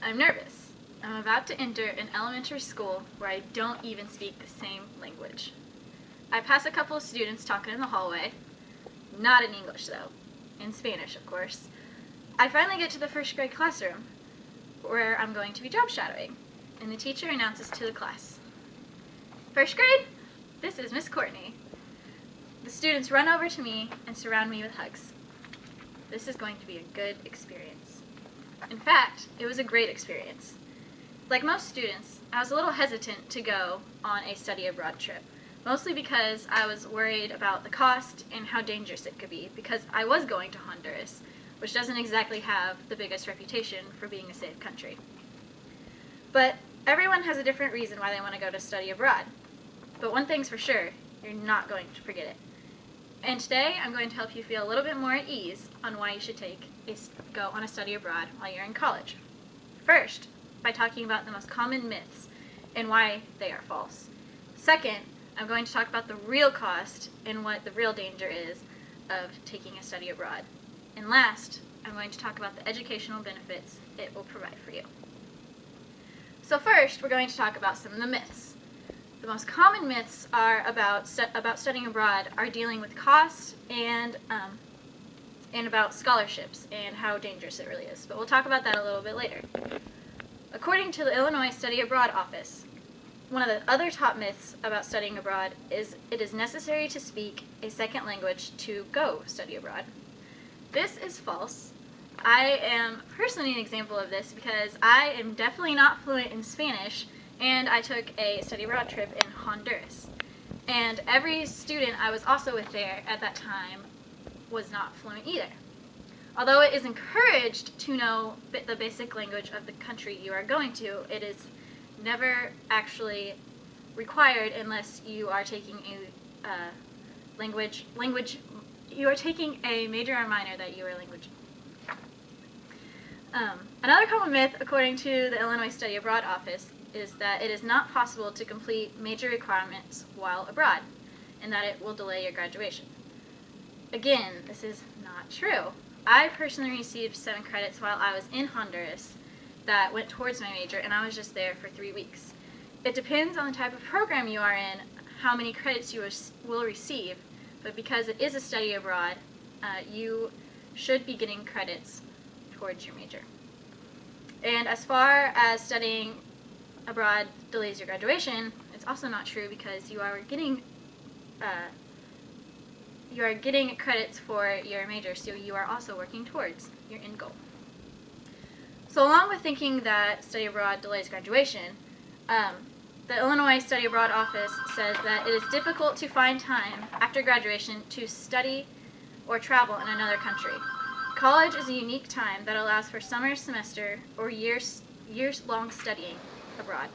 I'm nervous. I'm about to enter an elementary school where I don't even speak the same language. I pass a couple of students talking in the hallway, not in English though, in Spanish of course. I finally get to the first grade classroom where I'm going to be job shadowing, and the teacher announces to the class, "First grade, this is Miss Courtney." The students run over to me and surround me with hugs. This is going to be a good experience. In fact, it was a great experience. Like most students, I was a little hesitant to go on a study abroad trip, mostly because I was worried about the cost and how dangerous it could be, because I was going to Honduras, which doesn't exactly have the biggest reputation for being a safe country. But everyone has a different reason why they want to go to study abroad. But one thing's for sure, you're not going to forget it. And today I'm going to help you feel a little bit more at ease on why you should go on a study abroad while you're in college. First, by talking about the most common myths and why they are false. Second, I'm going to talk about the real cost and what the real danger is of taking a study abroad. And last, I'm going to talk about the educational benefits it will provide for you. So first, we're going to talk about some of the myths. The most common myths are about studying abroad are dealing with cost and about scholarships and how dangerous it really is. But we'll talk about that a little bit later. According to the Illinois Study Abroad Office, one of the other top myths about studying abroad is it is necessary to speak a second language to go study abroad. This is false. I am personally an example of this because I am definitely not fluent in Spanish, and I took a study abroad trip in Honduras. And every student I was also with there at that time was not fluent either. Although it is encouraged to know the basic language of the country you are going to, it is never actually required unless you are taking you are taking a major or minor that you are language. Another common myth, according to the Illinois Study Abroad Office, is that it is not possible to complete major requirements while abroad, and that it will delay your graduation. Again, this is not true. I personally received 7 credits while I was in Honduras that went towards my major, and I was just there for 3 weeks. It depends on the type of program you are in, how many credits you will receive, but because it is a study abroad, you should be getting credits towards your major. And as far as studying abroad delays your graduation, it's also not true because you are getting credits for your major, so you are also working towards your end goal. So along with thinking that study abroad delays graduation, the Illinois Study Abroad Office says that it is difficult to find time after graduation to study or travel in another country. College is a unique time that allows for summer, semester, or years-long studying abroad.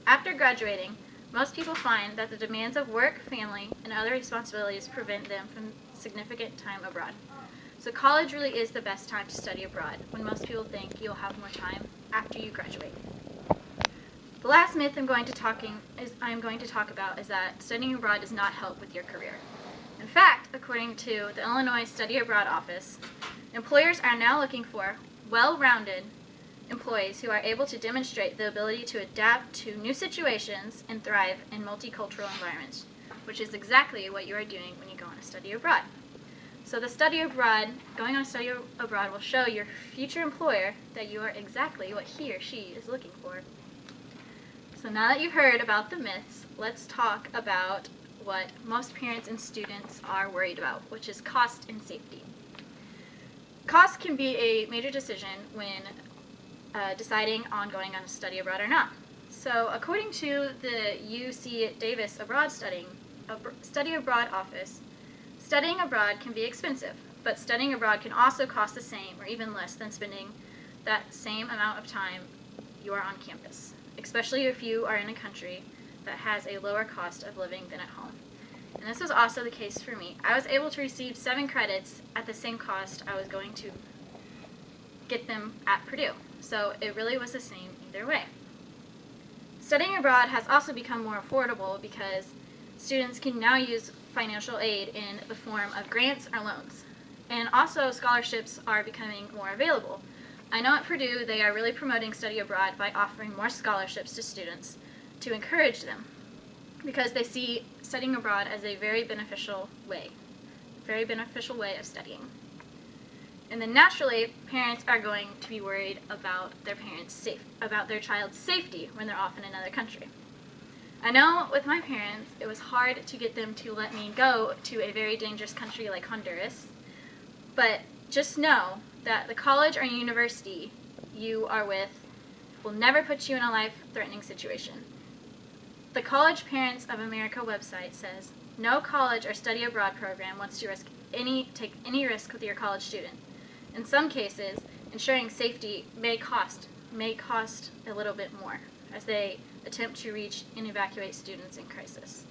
After graduating, most people find that the demands of work, family, and other responsibilities prevent them from significant time abroad. So college really is the best time to study abroad, when most people think you'll have more time after you graduate. The last myth I'm going to talk about is that studying abroad does not help with your career. In fact, according to the Illinois Study Abroad Office, employers are now looking for well-rounded employees who are able to demonstrate the ability to adapt to new situations and thrive in multicultural environments, which is exactly what you are doing when you go on a study abroad. So going on a study abroad will show your future employer that you are exactly what he or she is looking for. So now that you've heard about the myths, let's talk about what most parents and students are worried about, which is cost and safety. Cost can be a major decision when deciding on going on a study abroad or not. So according to the UC Davis Study Abroad Office, studying abroad can be expensive, but studying abroad can also cost the same or even less than spending that same amount of time you are on campus, especially if you are in a country that has a lower cost of living than at home. And this was also the case for me. I was able to receive 7 credits at the same cost I was going to get them at Purdue. So it really was the same either way. Studying abroad has also become more affordable because students can now use financial aid in the form of grants or loans. And also scholarships are becoming more available. I know at Purdue they are really promoting study abroad by offering more scholarships to students to encourage them, because they see studying abroad as a very beneficial way of studying. And then naturally, parents are going to be worried about their child's safety when they're off in another country. I know with my parents, it was hard to get them to let me go to a very dangerous country like Honduras, but just know that the college or university you are with will never put you in a life-threatening situation. The College Parents of America website says, no college or study abroad program wants to take any risk with your college student. In some cases, ensuring safety may cost a little bit more as they attempt to reach and evacuate students in crisis.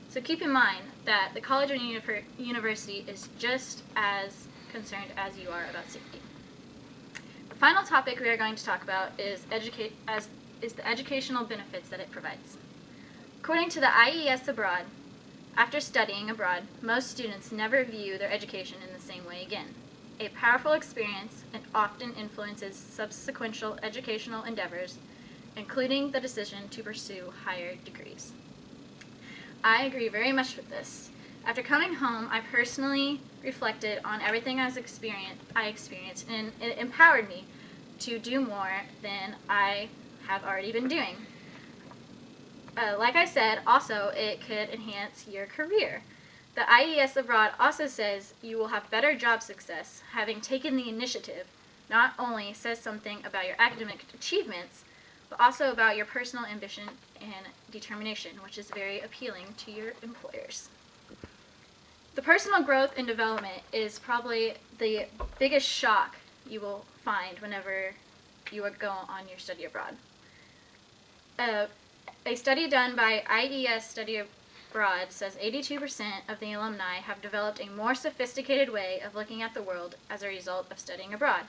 So keep in mind that the college or university is just as concerned as you are about safety. The final topic we are going to talk about is the educational benefits that it provides. According to the IES Abroad, after studying abroad, most students never view their education in the same way again. A powerful experience and often influences subsequent educational endeavors, including the decision to pursue higher degrees. I agree very much with this. After coming home, I personally reflected on everything I experienced, and it empowered me to do more than I have already been doing. Like I said, also, it could enhance your career. The IES Abroad also says you will have better job success having taken the initiative. Not only says something about your academic achievements, but also about your personal ambition and determination, which is very appealing to your employers. The personal growth and development is probably the biggest shock you will find whenever you go on your study abroad. A study done by IES Study Abroad says 82% of the alumni have developed a more sophisticated way of looking at the world as a result of studying abroad.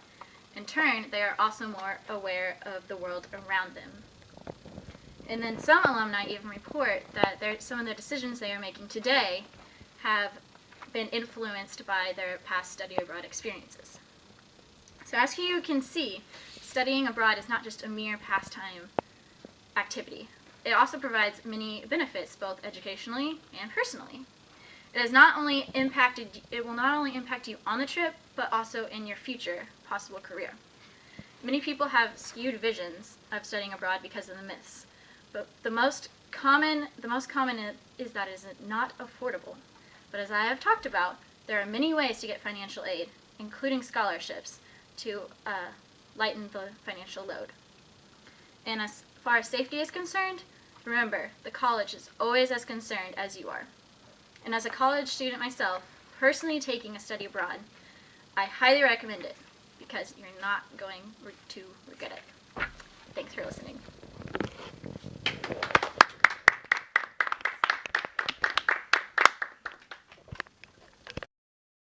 In turn, they are also more aware of the world around them. And then some alumni even report that some of the decisions they are making today have been influenced by their past study abroad experiences. So as you can see, studying abroad is not just a mere pastime activity. It also provides many benefits, both educationally and personally. It will not only impact you on the trip, but also in your future possible career. Many people have skewed visions of studying abroad because of the myths, but the most common is that it is not affordable. But as I have talked about, there are many ways to get financial aid, including scholarships, to lighten the financial load. And as far as safety is concerned, remember, the college is always as concerned as you are. And as a college student myself, personally taking a study abroad, I highly recommend it because you're not going to regret it.